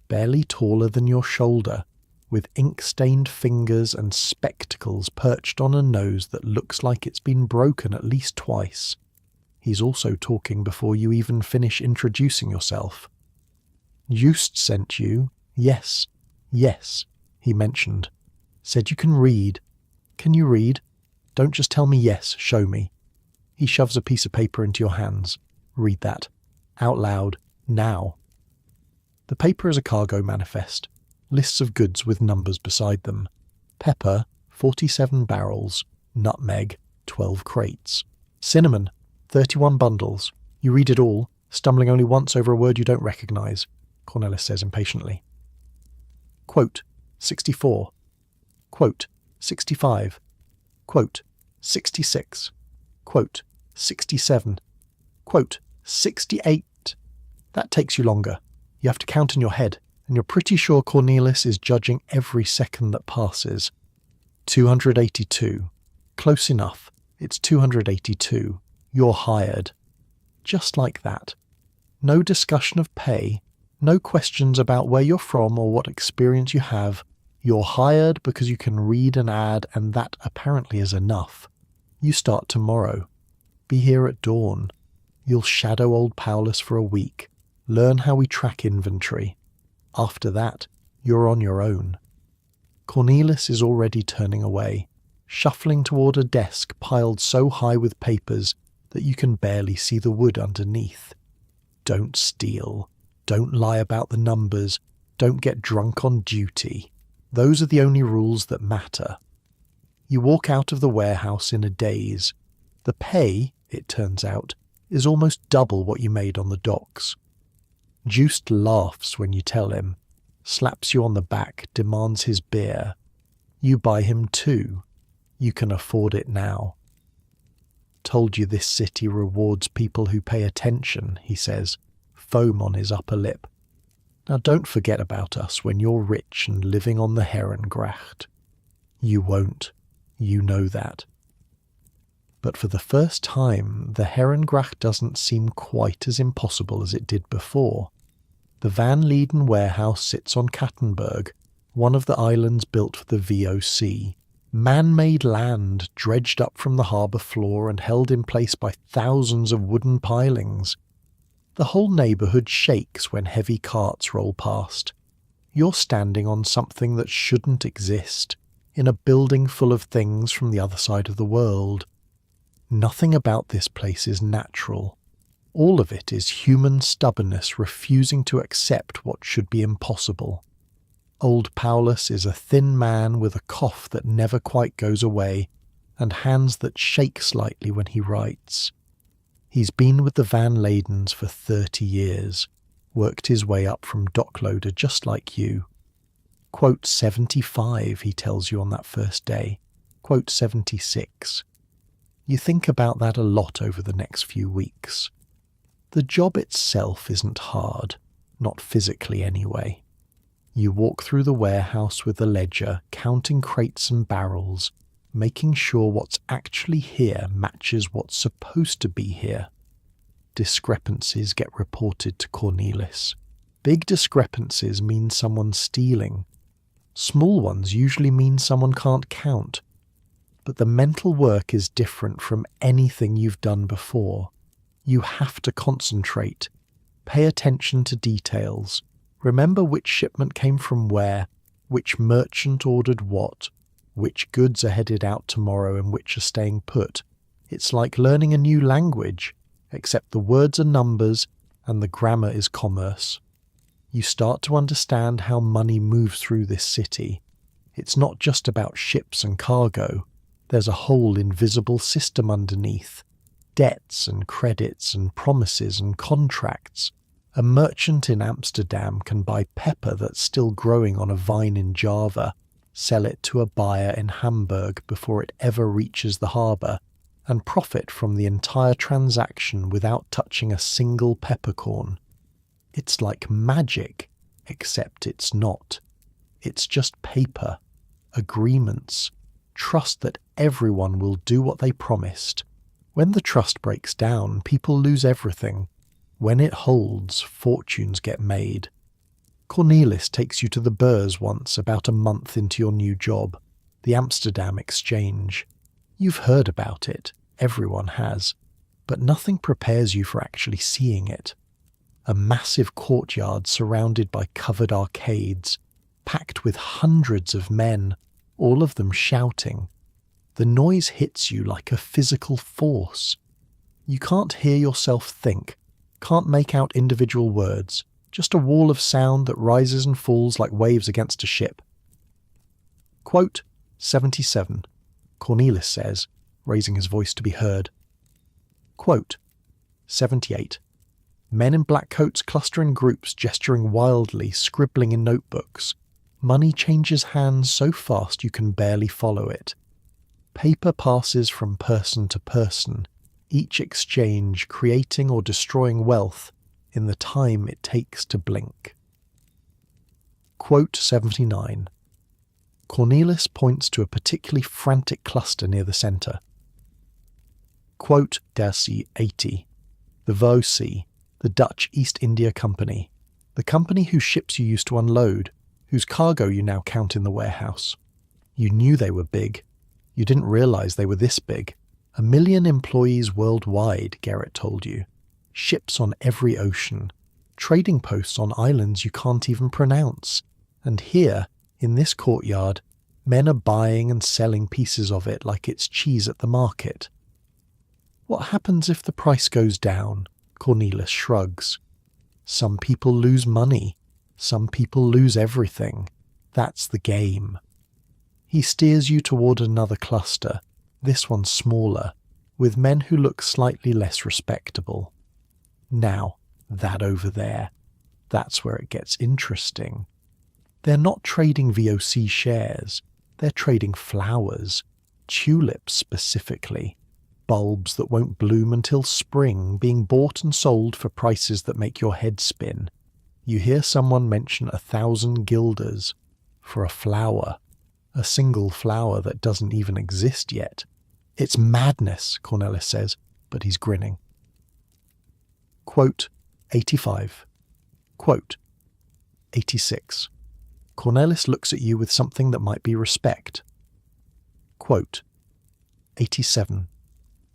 barely taller than your shoulder, with ink-stained fingers and spectacles perched on a nose that looks like it's been broken at least twice. He's also talking before you even finish introducing yourself. Just sent you. Yes, he mentioned. Said you can read. Can you read? Don't just tell me yes, show me. He shoves a piece of paper into your hands. Read that. Out loud. Now. The paper is a cargo manifest. Lists of goods with numbers beside them. Pepper, 47 barrels. Nutmeg, 12 crates. Cinnamon, 31 bundles. You read it all, stumbling only once over a word you don't recognise, Cornelis says impatiently. Quote, 64. Quote, 65. Quote, 66. Quote, 67. Quote, 68. That takes you longer. You have to count in your head, and you're pretty sure Cornelis is judging every second that passes. 282. Close enough. It's 282. You're hired. Just like that. No discussion of pay, no questions about where you're from or what experience you have. You're hired because you can read and add, and that apparently is enough. You start tomorrow. Be here at dawn. You'll shadow old Paulus for a week. Learn how we track inventory. After that, you're on your own. Cornelis is already turning away, shuffling toward a desk piled so high with papers that you can barely see the wood underneath. Don't steal. Don't lie about the numbers. Don't get drunk on duty. Those are the only rules that matter. You walk out of the warehouse in a daze. The pay, it turns out, is almost double what you made on the docks. Just laughs when you tell him, slaps you on the back, demands his beer. You buy him 2. You can afford it now. Told you this city rewards people who pay attention, he says, foam on his upper lip. Now don't forget about us when you're rich and living on the Herrengracht. You won't. You know that. But for the first time, the Herrengracht doesn't seem quite as impossible as it did before. The Van Leiden warehouse sits on Kattenberg, one of the islands built for the VOC. Man-made land dredged up from the harbour floor and held in place by thousands of wooden pilings. The whole neighbourhood shakes when heavy carts roll past. You're standing on something that shouldn't exist, in a building full of things from the other side of the world. Nothing about this place is natural. All of it is human stubbornness refusing to accept what should be impossible. Old Paulus is a thin man with a cough that never quite goes away and hands that shake slightly when he writes. He's been with the Van Leidens for 30 years, worked his way up from dockloader just like you. Quote 75, he tells you on that first day. Quote 76. You think about that a lot over the next few weeks. The job itself isn't hard, not physically anyway. You walk through the warehouse with the ledger, counting crates and barrels, making sure what's actually here matches what's supposed to be here. Discrepancies get reported to Cornelis. Big discrepancies mean someone's stealing. Small ones usually mean someone can't count. But the mental work is different from anything you've done before. You have to concentrate. Pay attention to details. Remember which shipment came from where, which merchant ordered what, which goods are headed out tomorrow and which are staying put. It's like learning a new language, except the words are numbers and the grammar is commerce. You start to understand how money moves through this city. It's not just about ships and cargo. There's a whole invisible system underneath. Debts and credits and promises and contracts. A merchant in Amsterdam can buy pepper that's still growing on a vine in Java, sell it to a buyer in Hamburg before it ever reaches the harbour, and profit from the entire transaction without touching a single peppercorn. It's like magic, except it's not. It's just paper, agreements, Trust that everyone will do what they promised. When the trust breaks down, people lose everything. When it holds, fortunes get made. Cornelis takes you to the Beurs once, about a month into your new job, the Amsterdam exchange. You've heard about it, everyone has, but nothing prepares you for actually seeing it. A massive courtyard surrounded by covered arcades, packed with hundreds of men, all of them shouting. The noise hits you like a physical force. You can't hear yourself think, can't make out individual words, just a wall of sound that rises and falls like waves against a ship. Quote 77, Cornelis says, raising his voice to be heard. Quote 78. Men in black coats cluster in groups, gesturing wildly, scribbling in notebooks. Money changes hands so fast you can barely follow it. Paper passes from person to person, each exchange creating or destroying wealth in the time it takes to blink. Quote 79. Cornelis points to a particularly frantic cluster near the centre. Quote Darcy 80. The Vosie, the Dutch East India Company, the company whose ships you used to unload, whose cargo you now count in the warehouse. You knew they were big. You didn't realise they were this big. 1 million employees worldwide, Garrett told you. Ships on every ocean. Trading posts on islands you can't even pronounce. And here, in this courtyard, men are buying and selling pieces of it like it's cheese at the market. What happens if the price goes down? Cornelis shrugs. Some people lose money. Some people lose everything. That's the game. He steers you toward another cluster, this one smaller, with men who look slightly less respectable. Now, that over there, that's where it gets interesting. They're not trading VOC shares, they're trading flowers, tulips specifically, bulbs that won't bloom until spring, being bought and sold for prices that make your head spin. You hear someone mention 1,000 guilders for a flower. A single flower that doesn't even exist yet. It's madness, Cornelis says, but he's grinning. Quote 85. Quote 86. Cornelis looks at you with something that might be respect. Quote 87.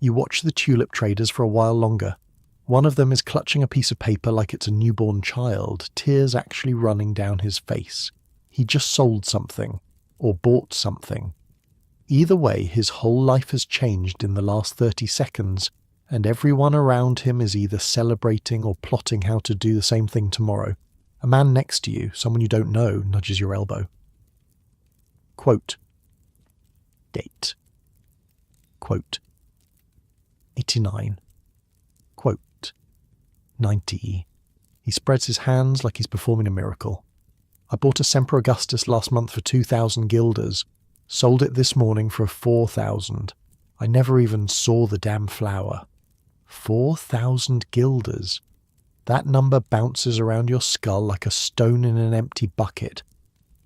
You watch the tulip traders for a while longer. One of them is clutching a piece of paper like it's a newborn child, tears actually running down his face. He just sold something. Or bought something. Either way, his whole life has changed in the last 30 seconds, and everyone around him is either celebrating or plotting how to do the same thing tomorrow. A man next to you, someone you don't know, nudges your elbow. Quote. Date. Quote. 89. Quote. 90. He spreads his hands like he's performing a miracle. I bought a Semper Augustus last month for 2,000 guilders. Sold it this morning for 4,000. I never even saw the damn flower. 4,000 guilders. That number bounces around your skull like a stone in an empty bucket.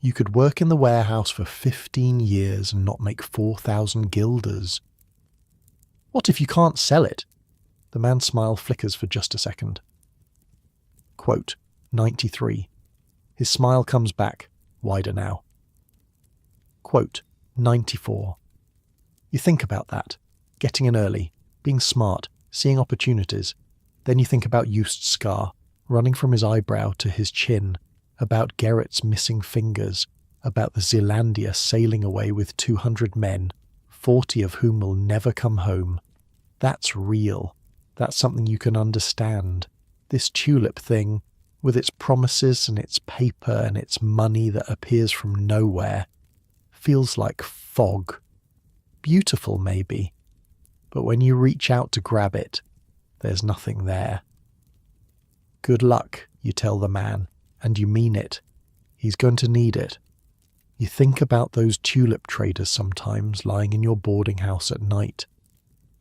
You could work in the warehouse for 15 years and not make 4,000 guilders. What if you can't sell it? The man's smile flickers for just a second. Quote, 93. His smile comes back, wider now. Quote, 94. You think about that, getting in early, being smart, seeing opportunities. Then you think about Just's scar, running from his eyebrow to his chin, about Gerrit's missing fingers, about the Zealandia sailing away with 200 men, 40 of whom will never come home. That's real. That's something you can understand. This tulip thing, with its promises and its paper and its money that appears from nowhere, feels like fog. Beautiful, maybe, but when you reach out to grab it, there's nothing there. Good luck, you tell the man, and you mean it. He's going to need it. You think about those tulip traders sometimes lying in your boarding house at night.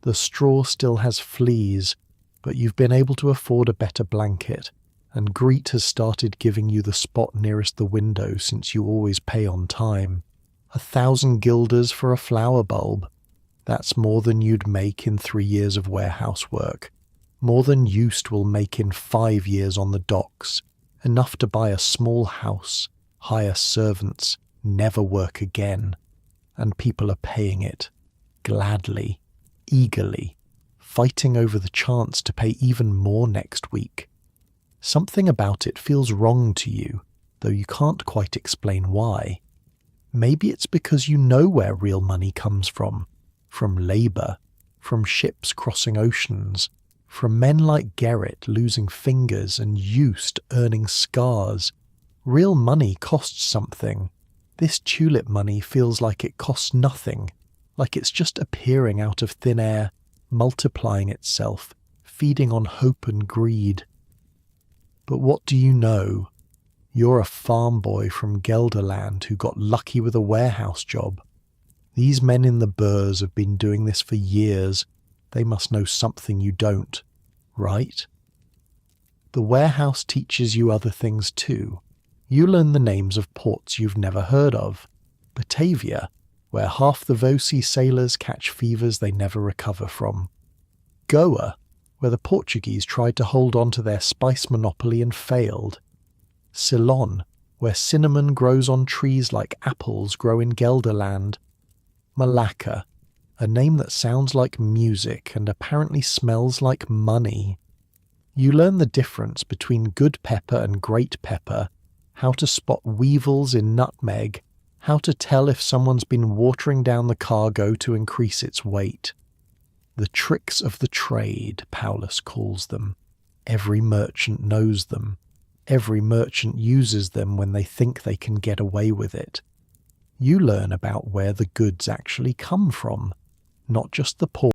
The straw still has fleas, but you've been able to afford a better blanket, and Greet has started giving you the spot nearest the window since you always pay on time. 1,000 guilders for a flower bulb. That's more than you'd make in 3 years of warehouse work. More than Eust will make in 5 years on the docks. Enough to buy a small house, hire servants, never work again. And people are paying it. Gladly, eagerly, fighting over the chance to pay even more next week. Something about it feels wrong to you, though you can't quite explain why. Maybe it's because you know where real money comes from labour, from ships crossing oceans, from men like Gerrit losing fingers and Eust earning scars. Real money costs something. This tulip money feels like it costs nothing, like it's just appearing out of thin air, multiplying itself, feeding on hope and greed. But what do you know? You're a farm boy from Gelderland who got lucky with a warehouse job. These men in the burrs have been doing this for years. They must know something you don't, right? The warehouse teaches you other things too. You learn the names of ports you've never heard of. Batavia, where half the Vosi sailors catch fevers they never recover from. Goa, where the Portuguese tried to hold on to their spice monopoly and failed. Ceylon, where cinnamon grows on trees like apples grow in Gelderland. Malacca, a name that sounds like music and apparently smells like money. You learn the difference between good pepper and great pepper, how to spot weevils in nutmeg, how to tell if someone's been watering down the cargo to increase its weight. The tricks of the trade, Paulus calls them. Every merchant knows them. Every merchant uses them when they think they can get away with it. You learn about where the goods actually come from, not just the port.